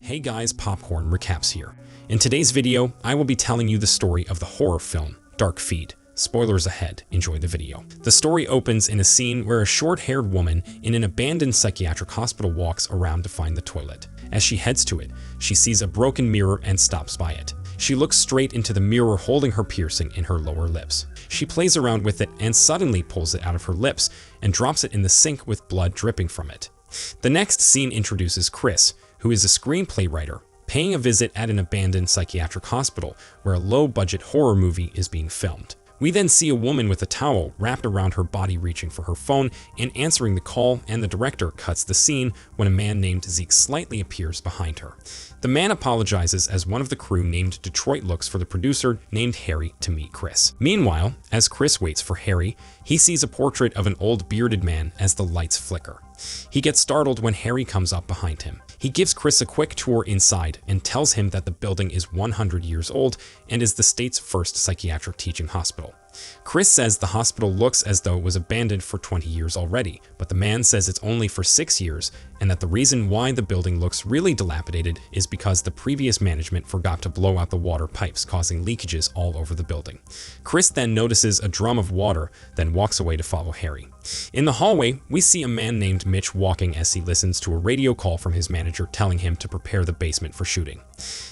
Hey guys, Popcorn Recaps here. In today's video, I will be telling you the story of the horror film, Dark Feed. Spoilers ahead, enjoy the video. The story opens in a scene where a short-haired woman in an abandoned psychiatric hospital walks around to find the toilet. As she heads to it, she sees a broken mirror and stops by it. She looks straight into the mirror holding her piercing in her lower lips. She plays around with it and suddenly pulls it out of her lips and drops it in the sink with blood dripping from it. The next scene introduces Chris, who is a screenplay writer, paying a visit at an abandoned psychiatric hospital where a low-budget horror movie is being filmed. We then see a woman with a towel wrapped around her body reaching for her phone and answering the call, and the director cuts the scene when a man named Zeke slightly appears behind her. The man apologizes as one of the crew named Detroit looks for the producer named Harry to meet Chris. Meanwhile, as Chris waits for Harry, he sees a portrait of an old bearded man as the lights flicker. He gets startled when Harry comes up behind him. He gives Chris a quick tour inside and tells him that the building is 100 years old and is the state's first psychiatric teaching hospital. Chris says the hospital looks as though it was abandoned for 20 years already, but the man says it's only for 6 years and that the reason why the building looks really dilapidated is because the previous management forgot to blow out the water pipes, causing leakages all over the building. Chris then notices a drum of water, then walks away to follow Harry. In the hallway, we see a man named Mitch walking as he listens to a radio call from his manager telling him to prepare the basement for shooting.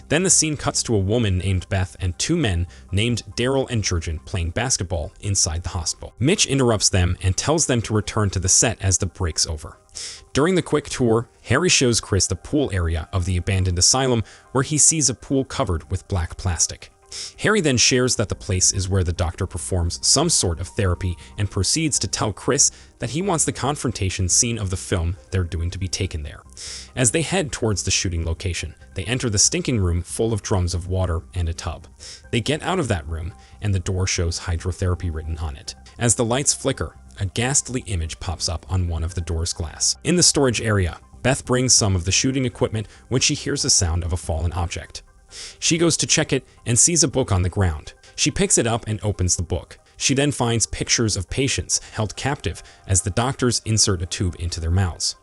Then the scene cuts to a woman named Beth and two men named Daryl and Jurgen playing basketball inside the hospital. Mitch interrupts them and tells them to return to the set as the break's over. During the quick tour, Harry shows Chris the pool area of the abandoned asylum where he sees a pool covered with black plastic. Harry then shares that the place is where the doctor performs some sort of therapy and proceeds to tell Chris that he wants the confrontation scene of the film they're doing to be taken there. As they head towards the shooting location, they enter the stinking room full of drums of water and a tub. They get out of that room, and the door shows hydrotherapy written on it. As the lights flicker, a ghastly image pops up on one of the door's glass. In the storage area, Beth brings some of the shooting equipment when she hears the sound of a fallen object. She goes to check it and sees a book on the ground. She picks it up and opens the book. She then finds pictures of patients held captive as the doctors insert a tube into their mouths.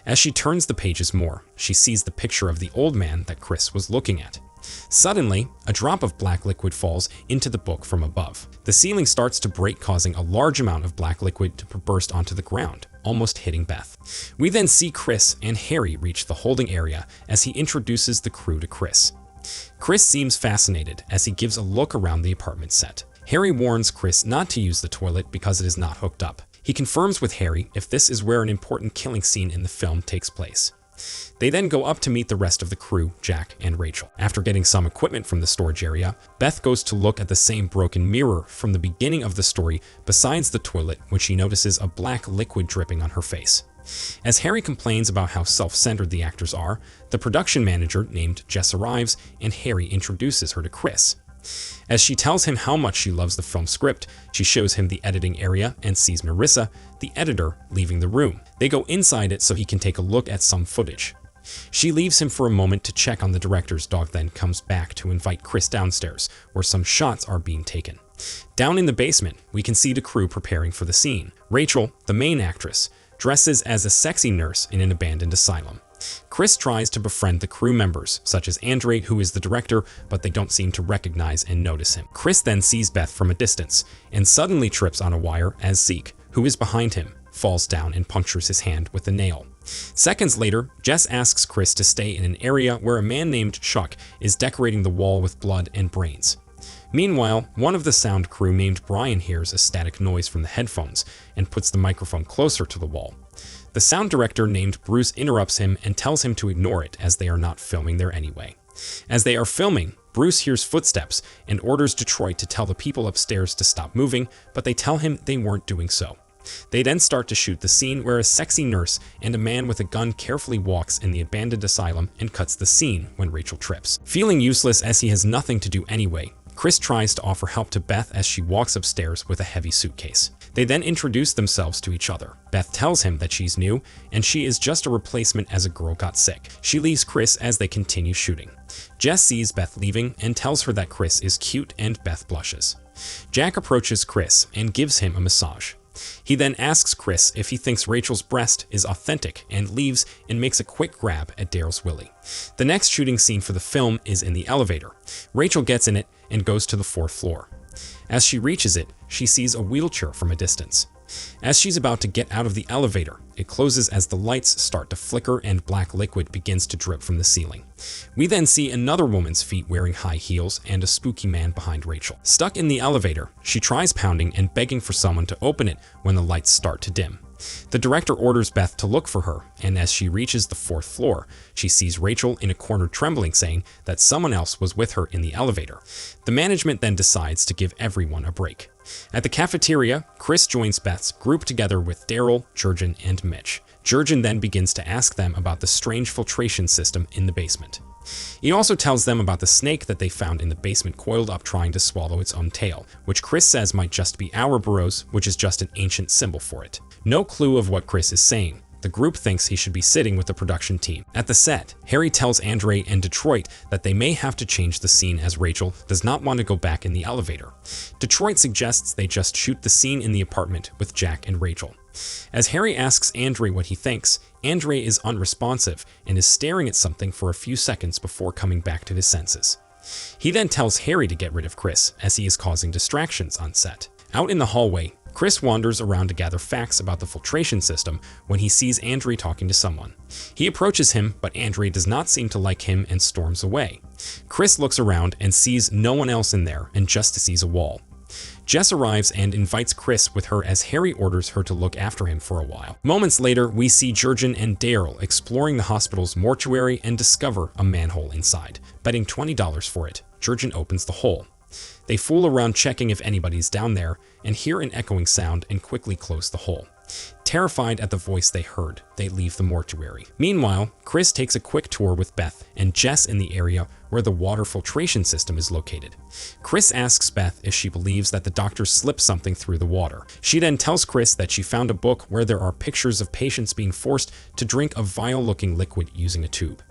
As she turns the pages more, she sees the picture of the old man that Chris was looking at. Suddenly, a drop of black liquid falls into the book from above. The ceiling starts to break, causing a large amount of black liquid to burst onto the ground, almost hitting Beth. We then see Chris and Harry reach the holding area as he introduces the crew to Chris. Chris seems fascinated as he gives a look around the apartment set. Harry warns Chris not to use the toilet because it is not hooked up. He confirms with Harry if this is where an important killing scene in the film takes place. They then go up to meet the rest of the crew, Jack and Rachel. After getting some equipment from the storage area, Beth goes to look at the same broken mirror from the beginning of the story besides the toilet when she notices a black liquid dripping on her face. As Harry complains about how self-centered the actors are, the production manager named Jess arrives and Harry introduces her to Chris. As she tells him how much she loves the film script, she shows him the editing area and sees Marissa, the editor, leaving the room. They go inside it so he can take a look at some footage. She leaves him for a moment to check on the director's dog, then comes back to invite Chris downstairs, where some shots are being taken. Down in the basement, we can see the crew preparing for the scene. Rachel, the main actress, dresses as a sexy nurse in an abandoned asylum. Chris tries to befriend the crew members, such as Andre, who is the director, but they don't seem to recognize and notice him. Chris then sees Beth from a distance and suddenly trips on a wire as Zeke, who is behind him, falls down and punctures his hand with a nail. Seconds later, Jess asks Chris to stay in an area where a man named Chuck is decorating the wall with blood and brains. Meanwhile, one of the sound crew named Brian hears a static noise from the headphones and puts the microphone closer to the wall. The sound director named Bruce interrupts him and tells him to ignore it as they are not filming there anyway. As they are filming, Bruce hears footsteps and orders Detroit to tell the people upstairs to stop moving, but they tell him they weren't doing so. They then start to shoot the scene where a sexy nurse and a man with a gun carefully walks in the abandoned asylum and cuts the scene when Rachel trips. Feeling useless as he has nothing to do anyway, Chris tries to offer help to Beth as she walks upstairs with a heavy suitcase. They then introduce themselves to each other. Beth tells him that she's new and she is just a replacement as a girl got sick. She leaves Chris as they continue shooting. Jess sees Beth leaving and tells her that Chris is cute, and Beth blushes. Jack approaches Chris and gives him a massage. He then asks Chris if he thinks Rachel's breast is authentic and leaves and makes a quick grab at Daryl's willy. The next shooting scene for the film is in the elevator. Rachel gets in it and goes to the 4th floor. As she reaches it, she sees a wheelchair from a distance. As she's about to get out of the elevator, it closes as the lights start to flicker and black liquid begins to drip from the ceiling. We then see another woman's feet wearing high heels and a spooky man behind Rachel. Stuck in the elevator, she tries pounding and begging for someone to open it when the lights start to dim. The director orders Beth to look for her, and as she reaches the 4th floor, she sees Rachel in a corner trembling, saying that someone else was with her in the elevator. The management then decides to give everyone a break. At the cafeteria, Chris joins Beth's group together with Daryl, Jurgen, and Mitch. Jurgen then begins to ask them about the strange filtration system in the basement. He also tells them about the snake that they found in the basement coiled up trying to swallow its own tail, which Chris says might just be Ouroboros, which is just an ancient symbol for it. No clue of what Chris is saying. The group thinks he should be sitting with the production team. At the set, Harry tells Andre and Detroit that they may have to change the scene as Rachel does not want to go back in the elevator. Detroit suggests they just shoot the scene in the apartment with Jack and Rachel. As Harry asks Andre what he thinks, Andre is unresponsive and is staring at something for a few seconds before coming back to his senses. He then tells Harry to get rid of Chris, as he is causing distractions on set. Out in the hallway, Chris wanders around to gather facts about the filtration system when he sees Andre talking to someone. He approaches him, but Andre does not seem to like him and storms away. Chris looks around and sees no one else in there and just sees a wall. Jess arrives and invites Chris with her as Harry orders her to look after him for a while. Moments later, we see Jurgen and Daryl exploring the hospital's mortuary and discover a manhole inside. Betting $20 for it, Jurgen opens the hole. They fool around checking if anybody's down there and hear an echoing sound and quickly close the hole. Terrified at the voice they heard, they leave the mortuary. Meanwhile, Chris takes a quick tour with Beth and Jess in the area where the water filtration system is located. Chris asks Beth if she believes that the doctor slipped something through the water. She then tells Chris that she found a book where there are pictures of patients being forced to drink a vile-looking liquid using a tube.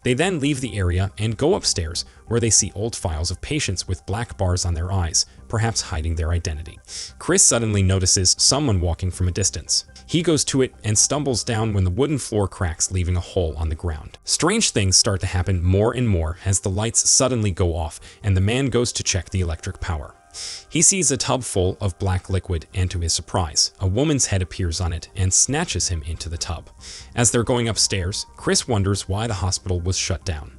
They then leave the area and go upstairs, where they see old files of patients with black bars on their eyes, perhaps hiding their identity. Chris suddenly notices someone walking from a distance. He goes to it and stumbles down when the wooden floor cracks, leaving a hole on the ground. Strange things start to happen more and more as the lights suddenly go off and the man goes to check the electric power. He sees a tub full of black liquid and, to his surprise, a woman's head appears on it and snatches him into the tub. As they're going upstairs, Chris wonders why the hospital was shut down.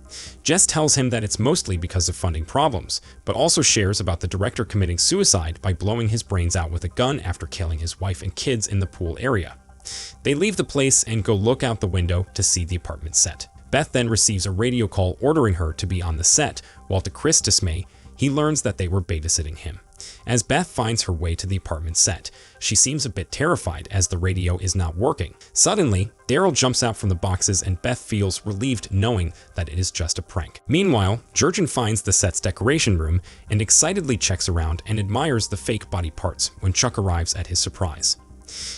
Jess tells him that it's mostly because of funding problems, but also shares about the director committing suicide by blowing his brains out with a gun after killing his wife and kids in the pool area. They leave the place and go look out the window to see the apartment set. Beth then receives a radio call ordering her to be on the set, while to Chris' dismay, he learns that they were babysitting him. As Beth finds her way to the apartment set, she seems a bit terrified as the radio is not working. Suddenly, Daryl jumps out from the boxes and Beth feels relieved knowing that it is just a prank. Meanwhile, Jurgen finds the set's decoration room and excitedly checks around and admires the fake body parts when Chuck arrives at his surprise.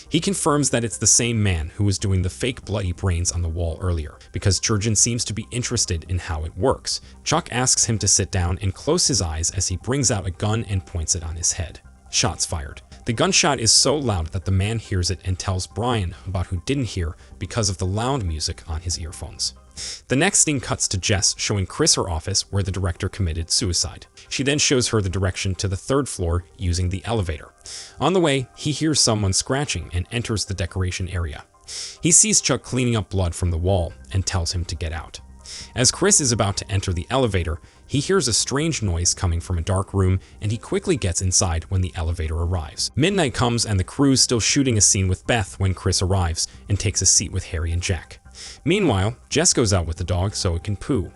He confirms that it's the same man who was doing the fake bloody brains on the wall earlier, because Jurgen seems to be interested in how it works. Chuck asks him to sit down and close his eyes as he brings out a gun and points it on his head. Shots fired. The gunshot is so loud that the man hears it and tells Brian about who didn't hear because of the loud music on his earphones. The next scene cuts to Jess showing Chris her office where the director committed suicide. She then shows her the direction to the 3rd floor using the elevator. On the way, he hears someone scratching and enters the decoration area. He sees Chuck cleaning up blood from the wall and tells him to get out. As Chris is about to enter the elevator, he hears a strange noise coming from a dark room and he quickly gets inside when the elevator arrives. Midnight comes and the crew's still shooting a scene with Beth when Chris arrives and takes a seat with Harry and Jack. Meanwhile, Jess goes out with the dog so it can poo.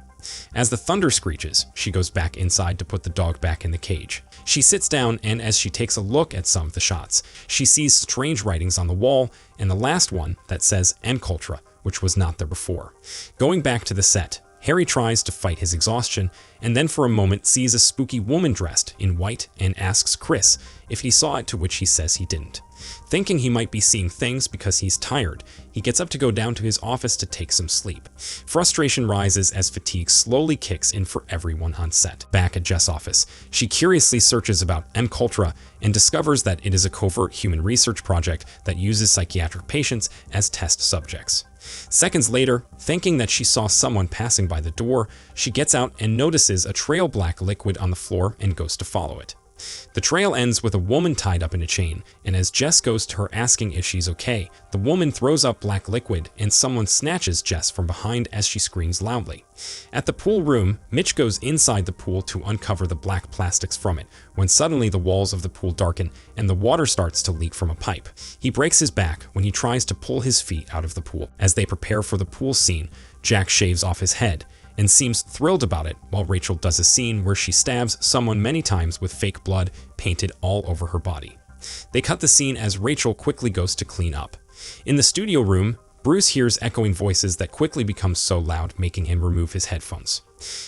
As the thunder screeches, she goes back inside to put the dog back in the cage. She sits down and as she takes a look at some of the shots, she sees strange writings on the wall and the last one that says Encultra, which was not there before. Going back to the set, Harry tries to fight his exhaustion, and then for a moment sees a spooky woman dressed in white and asks Chris if he saw it, to which he says he didn't. Thinking he might be seeing things because he's tired, he gets up to go down to his office to take some sleep. Frustration rises as fatigue slowly kicks in for everyone on set. Back at Jess' office, she curiously searches about M-Cultura and discovers that it is a covert human research project that uses psychiatric patients as test subjects. Seconds later, thinking that she saw someone passing by the door, she gets out and notices a trail of black liquid on the floor and goes to follow it. The trail ends with a woman tied up in a chain, and as Jess goes to her asking if she's okay, the woman throws up black liquid and someone snatches Jess from behind as she screams loudly. At the pool room, Mitch goes inside the pool to uncover the black plastics from it, when suddenly the walls of the pool darken and the water starts to leak from a pipe. He breaks his back when he tries to pull his feet out of the pool. As they prepare for the pool scene, Jack shaves off his head and seems thrilled about it, while Rachel does a scene where she stabs someone many times with fake blood painted all over her body. They cut the scene as Rachel quickly goes to clean up. In the studio room, Bruce hears echoing voices that quickly become so loud, making him remove his headphones.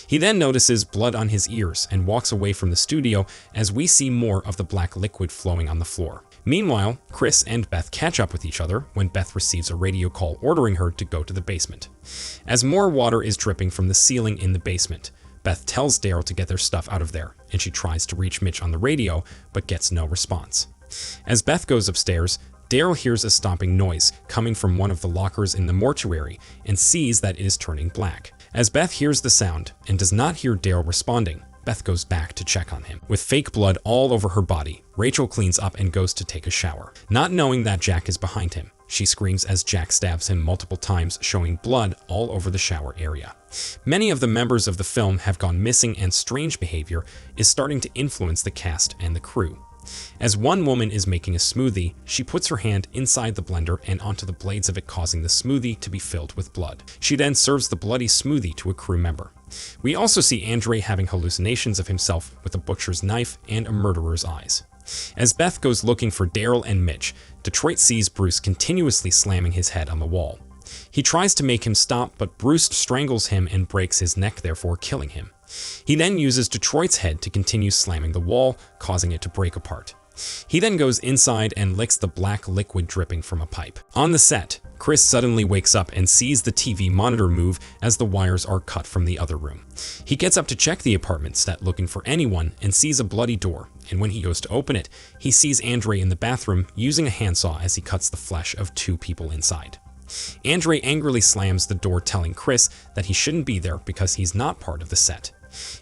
He then notices blood on his ears and walks away from the studio as we see more of the black liquid flowing on the floor. Meanwhile, Chris and Beth catch up with each other when Beth receives a radio call ordering her to go to the basement. As more water is dripping from the ceiling in the basement, Beth tells Daryl to get their stuff out of there, and she tries to reach Mitch on the radio, but gets no response. As Beth goes upstairs, Daryl hears a stomping noise coming from one of the lockers in the mortuary and sees that it is turning black. As Beth hears the sound and does not hear Daryl responding, Beth goes back to check on him. With fake blood all over her body, Rachel cleans up and goes to take a shower. Not knowing that Jack is behind him, she screams as Jack stabs him multiple times, showing blood all over the shower area. Many of the members of the film have gone missing, and strange behavior is starting to influence the cast and the crew. As one woman is making a smoothie, she puts her hand inside the blender and onto the blades of it, causing the smoothie to be filled with blood. She then serves the bloody smoothie to a crew member. We also see Andre having hallucinations of himself with a butcher's knife and a murderer's eyes. As Beth goes looking for Daryl and Mitch, Detroit sees Bruce continuously slamming his head on the wall. He tries to make him stop, but Bruce strangles him and breaks his neck, therefore killing him. He then uses Detroit's head to continue slamming the wall, causing it to break apart. He then goes inside and licks the black liquid dripping from a pipe. On the set, Chris suddenly wakes up and sees the TV monitor move as the wires are cut from the other room. He gets up to check the apartment set looking for anyone and sees a bloody door, and when he goes to open it, he sees Andre in the bathroom using a handsaw as he cuts the flesh of 2 people inside. Andre angrily slams the door, telling Chris that he shouldn't be there because he's not part of the set.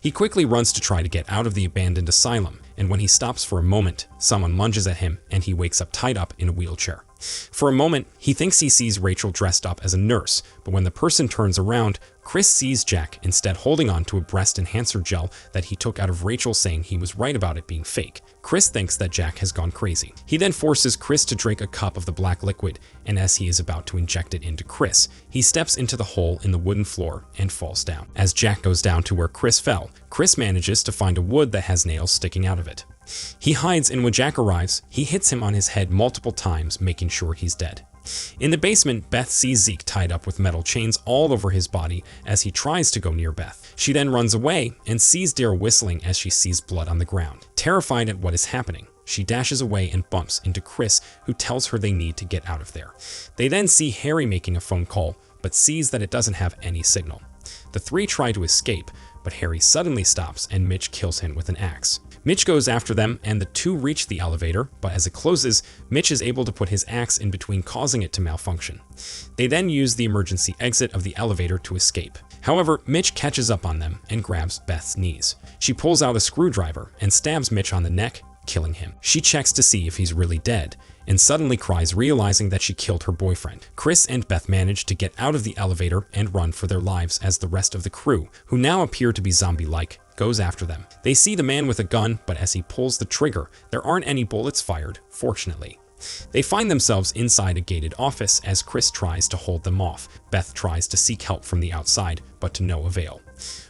He quickly runs to try to get out of the abandoned asylum, and when he stops for a moment, someone lunges at him and he wakes up tied up in a wheelchair. For a moment, he thinks he sees Rachel dressed up as a nurse, but when the person turns around, Chris sees Jack instead holding on to a breast enhancer gel that he took out of Rachel, saying he was right about it being fake. Chris thinks that Jack has gone crazy. He then forces Chris to drink a cup of the black liquid, and as he is about to inject it into Chris, he steps into the hole in the wooden floor and falls down. As Jack goes down to where Chris fell, Chris manages to find a wood that has nails sticking out of it. He hides, and when Jack arrives, he hits him on his head multiple times, making sure he's dead. In the basement, Beth sees Zeke tied up with metal chains all over his body as he tries to go near Beth. She then runs away and sees Daryl whistling as she sees blood on the ground. Terrified at what is happening, she dashes away and bumps into Chris, who tells her they need to get out of there. They then see Harry making a phone call, but sees that it doesn't have any signal. The 3 try to escape, but Harry suddenly stops and Mitch kills him with an axe. Mitch goes after them and the 2 reach the elevator, but as it closes, Mitch is able to put his axe in between, causing it to malfunction. They then use the emergency exit of the elevator to escape. However, Mitch catches up on them and grabs Beth's knees. She pulls out a screwdriver and stabs Mitch on the neck, killing him. She checks to see if he's really dead, and suddenly cries, realizing that she killed her boyfriend. Chris and Beth manage to get out of the elevator and run for their lives as the rest of the crew, who now appear to be zombie-like, goes after them. They see the man with a gun, but as he pulls the trigger, there aren't any bullets fired, fortunately. They find themselves inside a gated office as Chris tries to hold them off. Beth tries to seek help from the outside, but to no avail.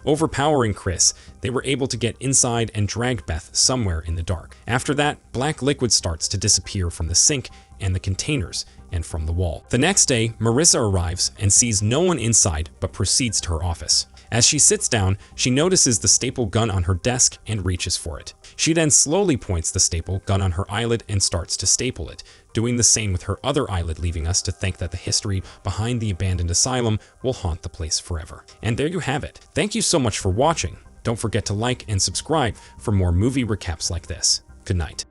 Overpowering Chris, they were able to get inside and drag Beth somewhere in the dark. After that, black liquid starts to disappear from the sink, and the containers and from the wall. The next day, Marissa arrives and sees no one inside but proceeds to her office. As she sits down, she notices the staple gun on her desk and reaches for it. She then slowly points the staple gun on her eyelid and starts to staple it, doing the same with her other eyelid, leaving us to think that the history behind the abandoned asylum will haunt the place forever. And there you have it. Thank you so much for watching. Don't forget to like and subscribe for more movie recaps like this. Good night.